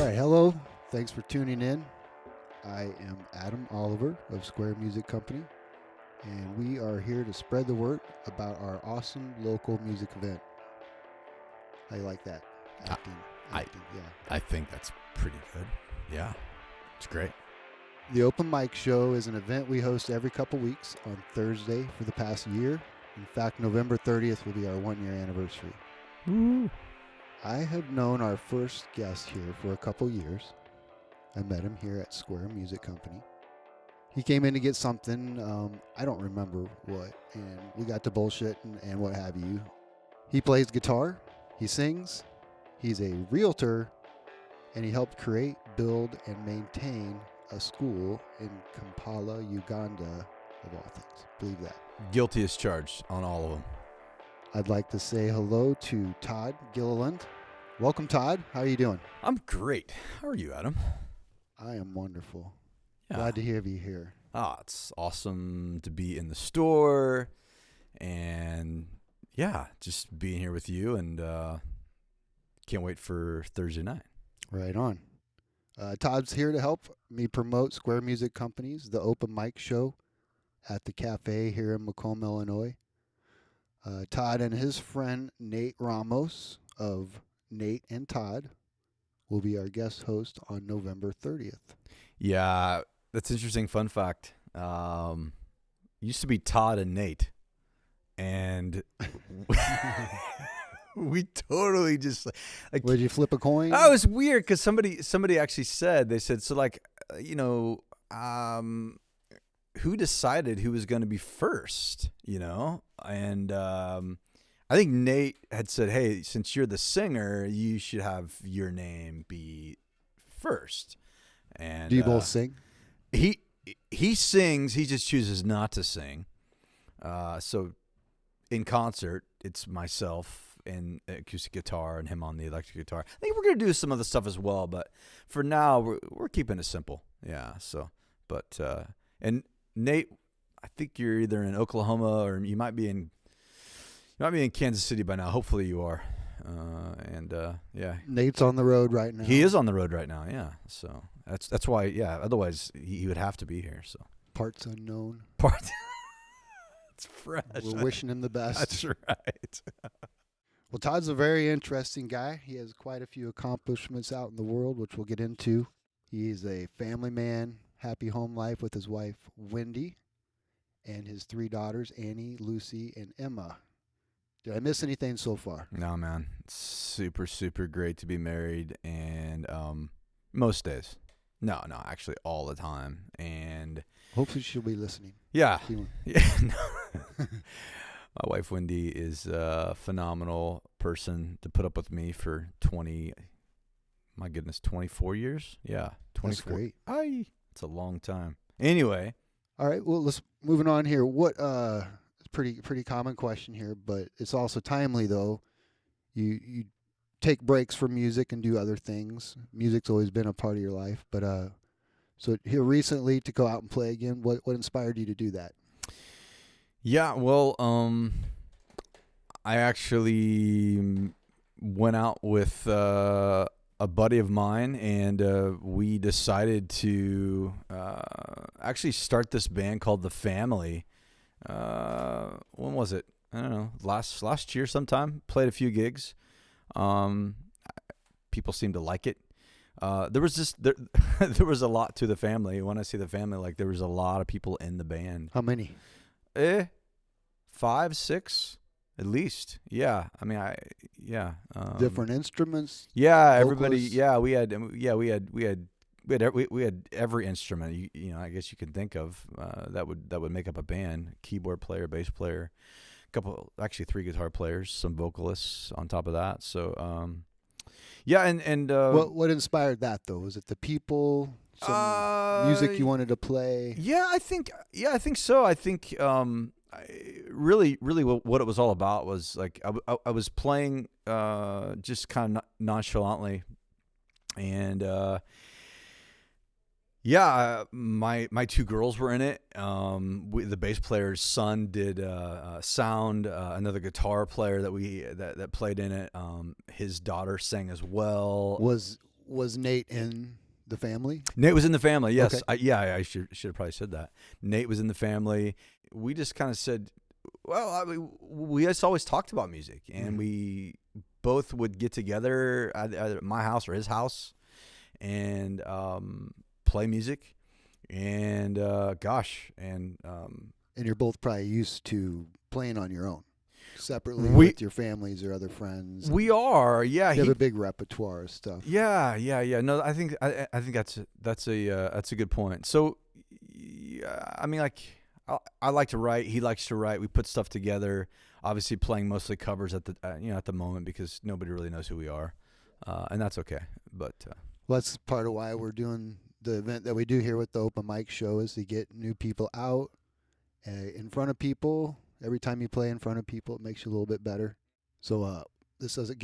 right, hello. Thanks for tuning in. I am Adam Oliver of Square Music Company, and we are here to spread the word about our awesome local music event. How you like that? Acting, yeah. I think that's pretty good. Yeah, it's great. The Open Mic Show is an event we host every couple weeks on Thursday for the past year. In fact, November 30th will be our 1-year anniversary. Woo. I have known our first guest here for a couple years. I met him here at Square Music Company. He came in to get something, I don't remember what, and we got to bullshit and what have you. He plays guitar, he sings, he's a realtor, and he helped create, build, and maintain a school in Kampala, Uganda, of all things. Believe that. Guilty as charged on all of them. I'd like to say hello to Todd Gilliland. Welcome, Todd. How are you doing? I'm great. How are you, Adam? I am wonderful. Yeah. Glad to have you here. It's awesome to be in the store and, yeah, just being here with you, and can't wait for Thursday night. Right on. Todd's here to help me promote Square Music Company's The Open Mic Show at the cafe here in Macomb, Illinois. Todd and his friend Nate Ramos of Nate and Todd will be our guest host on November 30th. Yeah, that's an interesting fun fact. Used to be Todd and Nate, and we totally just like. Did you flip a coin? Oh, it was weird because somebody actually said, they said, so like, who decided who was going to be first, And I think Nate had said, hey, since you're the singer, you should have your name be first. And do you both sing? He sings. He just chooses not to sing. So in concert, it's myself and acoustic guitar and him on the electric guitar. I think we're going to do some other stuff as well, but for now, we're keeping it simple. Yeah. So, but and Nate, I think you're either in Oklahoma or you might be in Kansas City by now. Hopefully you are. Yeah. Nate's on the road right now. He is on the road right now. Yeah. So that's why. Yeah. Otherwise he would have to be here. So Parts unknown. It's fresh. We're wishing him the best. That's right. Well, Todd's a very interesting guy. He has quite a few accomplishments out in the world, which we'll get into. He's a family man, happy home life with his wife, Wendy, and his 3 daughters, Annie, Lucy, and Emma. Did I miss anything so far? No, man. It's super, super great to be married, and most days. No, actually all the time. And hopefully she'll be listening. Yeah. My wife, Wendy, is a phenomenal person to put up with me for 24 years? Yeah, 24. That's great. It's a long time. Anyway. All right, well, let's moving on here. What pretty common question here, but it's also timely, though. You take breaks from music and do other things. Music's always been a part of your life, but so here recently to go out and play again, what inspired you to do that? Yeah, well, I actually went out with a buddy of mine, and we decided to actually start this band called The Family. When was it? I don't know. Last year sometime. Played a few gigs. People seemed to like it. There was a lot to The Family. When I say The Family, like there was a lot of people in the band. How many? 5, 6 at least. Yeah. I mean, different instruments. Yeah, vocals? everybody. Yeah, we had every instrument. I guess you could think of that would make up a band. Keyboard player, bass player, actually 3 guitar players, some vocalists on top of that. So yeah, and what inspired that though? Was it the people? Some music you wanted to play? Yeah, I think so. I think really what it was all about was like I was playing just kind of nonchalantly, and yeah, my 2 girls were in it. The bass player's son did sound. Another guitar player that played in it. His daughter sang as well. Was was Nate in the family? Nate was in the family. Yes. Okay. I should have probably said that. Nate was in the family. We just kind of said, well, I mean, we just always talked about music, and we both would get together either at my house or his house and play music. And And you're both probably used to playing on your own, separately We- with your families or other friends. we are, yeah. You have a big repertoire of stuff. Yeah. No, I think that's a good point. So, yeah, I mean, like, I like to write. He likes to write. We put stuff together. Obviously, playing mostly covers at the moment because nobody really knows who we are, and that's okay. But Well, that's part of why we're doing the event that we do here with the open mic show, is to get new people out in front of people. Every time you play in front of people, it makes you a little bit better. So this is a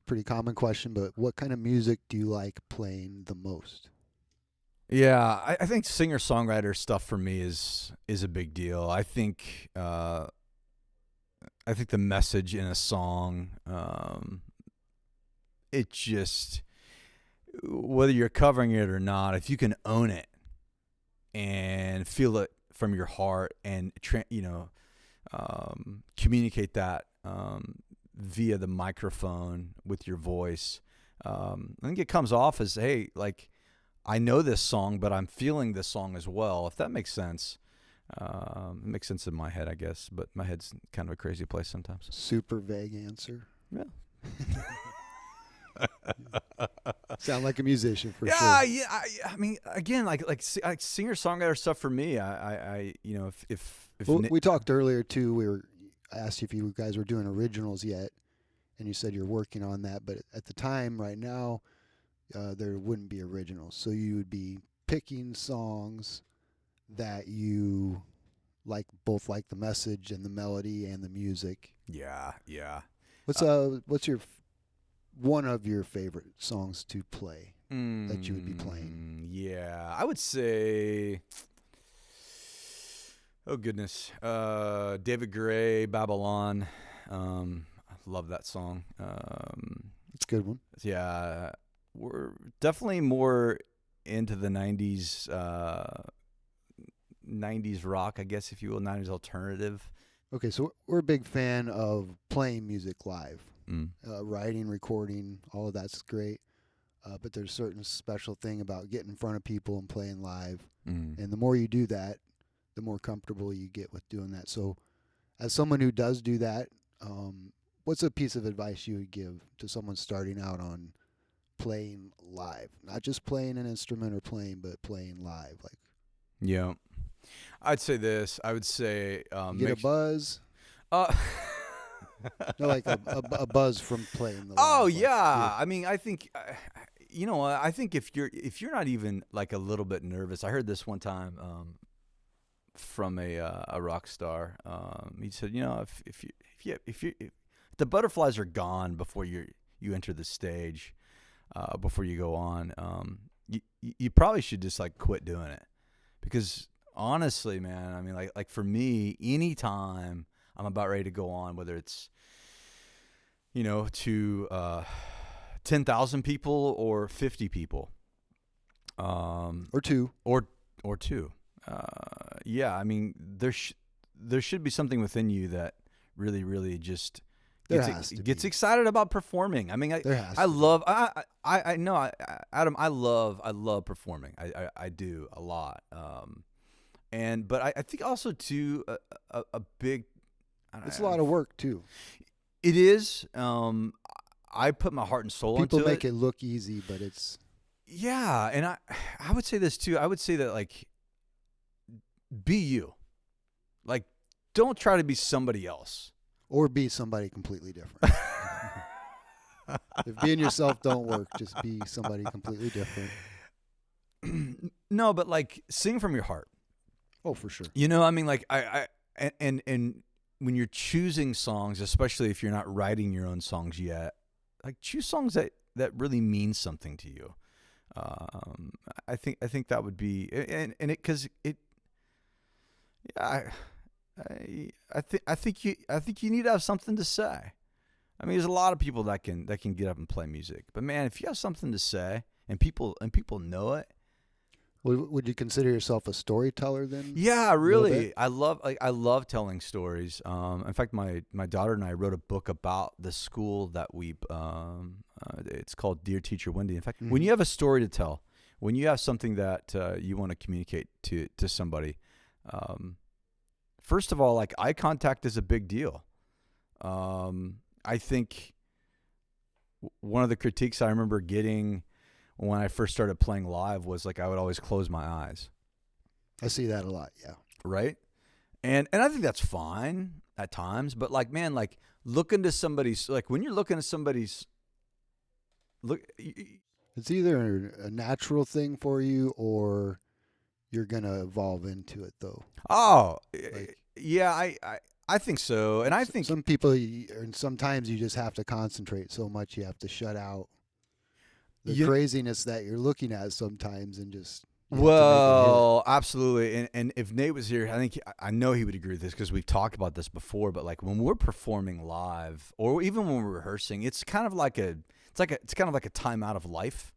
pretty common question, but what kind of music do you like playing the most? yeah, I think singer-songwriter stuff for me is a big deal. I think the message in a song, it just, whether you're covering it or not, if you can own it and feel it from your heart and communicate that via the microphone with your voice, I think it comes off as, hey, like, I know this song, but I'm feeling this song as well, if that makes sense. It makes sense in my head, I guess, but my head's kind of a crazy place sometimes. Super vague answer. Yeah. Sound like a musician for sure. Yeah. I mean, again, like singer-songwriter stuff for me. If Well, we talked earlier too. I asked you if you guys were doing originals yet, and you said you're working on that. But at the time, right now, there wouldn't be originals. So you would be picking songs that you like, both like the message and the melody and the music. Yeah. What's your one of your favorite songs to play that you would be playing? Yeah, I would say, oh goodness, David Gray, Babylon. I love that song. It's a good one. Yeah, we're definitely more into the 90s rock, I guess, if you will, 90s alternative. Okay, so we're a big fan of playing music live. Writing, recording, all of that's great. But there's a certain special thing about getting in front of people and playing live. And the more you do that, the more comfortable you get with doing that. So as someone who does do that, what's a piece of advice you would give to someone starting out on playing live? Not just playing an instrument or but playing live. Like, yeah. I'd say this. I would say get a buzz. No, like a buzz from playing the. Oh live, yeah. I mean, I think I think if you're not even like a little bit nervous. I heard this one time from a rock star. He said, if the butterflies are gone before you enter the stage, before you go on, you probably should just like quit doing it, because honestly, man, I mean, like for me, anytime I'm about ready to go on, whether it's to 10,000 people or 50 people, or two. Or two. Yeah, I mean, there should be something within you that really, really just gets excited about performing. I mean, I love Adam, I love performing. I do a lot. But I think also too a big. It's a lot of work too. It is. I put my heart and soul into it. People make it look easy, but it's. Yeah, and I would say this too. I would say that, like, be you. Like, don't try to be somebody else. Or be somebody completely different. If being yourself don't work, just be somebody completely different. No, but like, sing from your heart. Oh, for sure. I mean, like, and when you're choosing songs, especially if you're not writing your own songs yet, like, choose songs that really mean something to you. I think that would be, and it, because it, yeah, I think you need to have something to say. I mean, there's a lot of people that can get up and play music, but man, if you have something to say, and people know it. Would you consider yourself a storyteller then? Yeah, A little really. bit? I love telling stories. In fact, my daughter and I wrote a book about the school that we. It's called Dear Teacher Wendy. In fact, when you have a story to tell, when you have something that you want to communicate to somebody, first of all, like eye contact is a big deal. I think one of the critiques I remember getting when I first started playing live was like I would always close my eyes. I see that a lot, yeah. Right? And I think that's fine at times, but like, man, like look into somebody's, like when you're looking at somebody's, It's either a natural thing for you or you're going to evolve into it, though. oh, Like, yeah, I think so. And I think, some people, and sometimes you just have to concentrate so much you have to shut out the craziness that you're looking at sometimes and just. Well, absolutely. And if Nate was here, I know he would agree with this because we've talked about this before, but like when we're performing live or even when we're rehearsing, it's kind of like it's kind of like a time out of life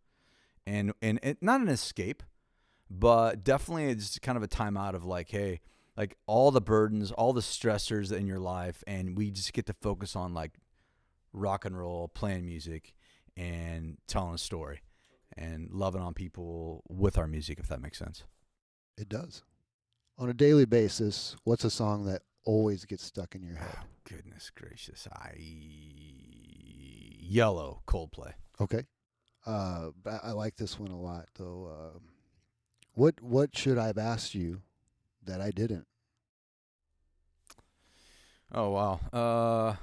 and not an escape, but definitely it's kind of a time out of like, hey, like all the burdens, all the stressors in your life. And we just get to focus on like rock and roll, playing music and telling a story. And loving on people with our music, if that makes sense. It does. On a daily basis, what's a song that always gets stuck in your head? Oh, goodness gracious. Yellow, Coldplay. Okay. But I like this one a lot, though. What should I have asked you that I didn't? Oh, wow.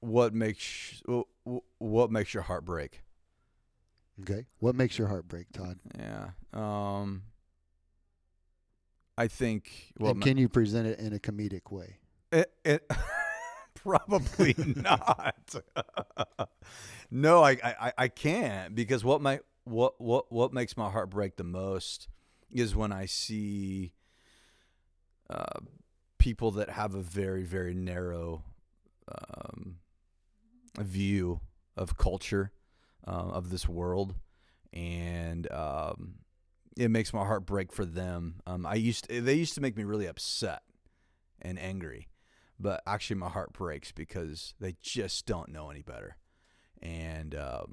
What makes your heart break? Okay. What makes your heart break, Todd? Yeah. I think. And can you present it in a comedic way? It probably not. No, I can't because what makes my heart break the most is when I see people that have a very, very narrow view of culture, of this world, and it makes my heart break for them. They used to make me really upset and angry, but actually my heart breaks because they just don't know any better. And I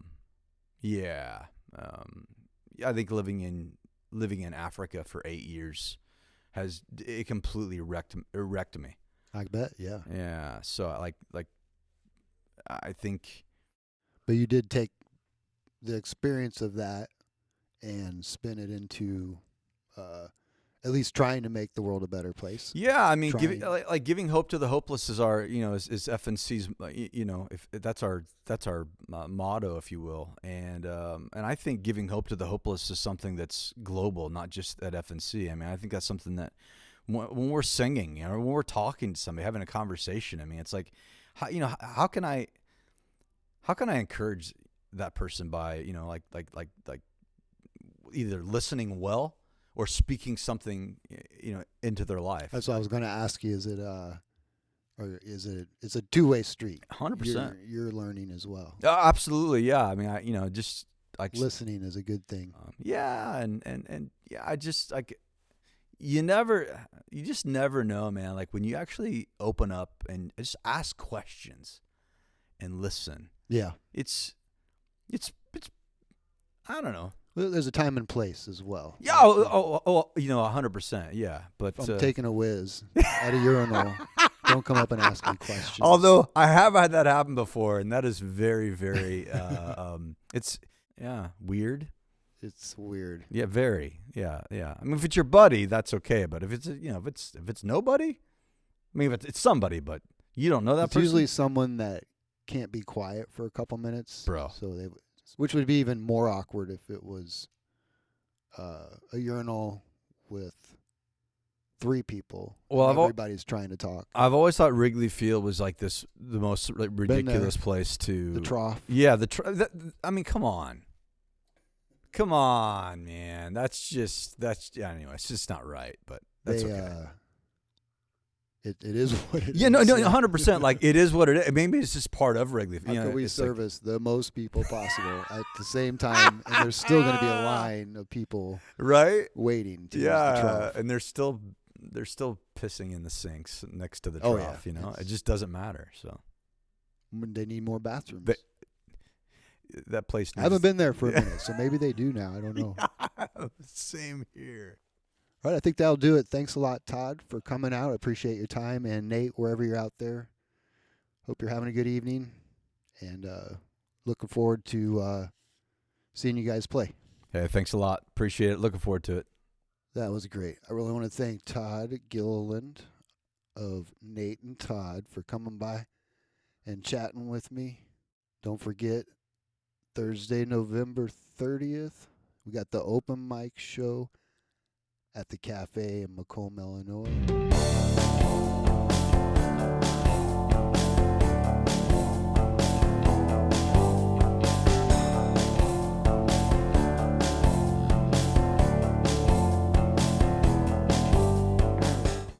think living in Africa for 8 years has completely wrecked me. I bet, yeah. Yeah, so I think. But you did take the experience of that and spin it into at least trying to make the world a better place. Yeah, I mean, giving hope to the hopeless is our, is FNC's, if that's our motto, if you will, and I think giving hope to the hopeless is something that's global, not just at FNC. I mean, I think that's something that when we're singing, when we're talking to somebody, having a conversation, I mean, it's like, how can I encourage that person by, like either listening well or speaking something, into their life. That's what I was going to ask you. Is it it's a two-way street? 100%. You're learning as well. Absolutely. Yeah. I mean, just like listening is a good thing. Yeah. And yeah, I just like, you just never know, man. Like when you actually open up and just ask questions and listen. Yeah. It's I don't know. Well, there's a time and place as well. Yeah. 100%. Yeah. But if I'm taking a whiz at a urinal, don't come up and ask me questions. Although I have had that happen before, and that is very, very, it's weird. It's weird. Yeah, very. Yeah, yeah. I mean, if it's your buddy, that's okay. But if it's if it's nobody, I mean, if it's somebody, but you don't know that person. It's usually someone that can't be quiet for a couple minutes, bro. So which would be even more awkward if it was a urinal with 3 people. Well, everybody's trying to talk. I've always thought Wrigley Field was like the most ridiculous place to the trough. Yeah, I mean, come on, man. Anyway. It's just not right. But that's okay. it is what it is. Yeah, no, 100%. Like, it is what it is. Maybe it's just part of regular. How can we service the most people possible at the same time, and there's still going to be a line of people right waiting to use the trough. And they're still pissing in the sinks next to the Oh, trough. yeah. You know, it just doesn't matter. So They need more bathrooms. that place. I haven't been there for a minute, so maybe they do now. I don't know. Same here. All right, I think that'll do it. Thanks a lot, Todd, for coming out. I appreciate your time. And Nate, wherever you're out there, hope you're having a good evening. And looking forward to seeing you guys play. Hey, thanks a lot. Appreciate it. Looking forward to it. That was great. I really want to thank Todd Gilliland of Nate and Todd for coming by and chatting with me. Don't forget, Thursday, November 30th, we got the open mic show at the cafe in Macomb, Illinois.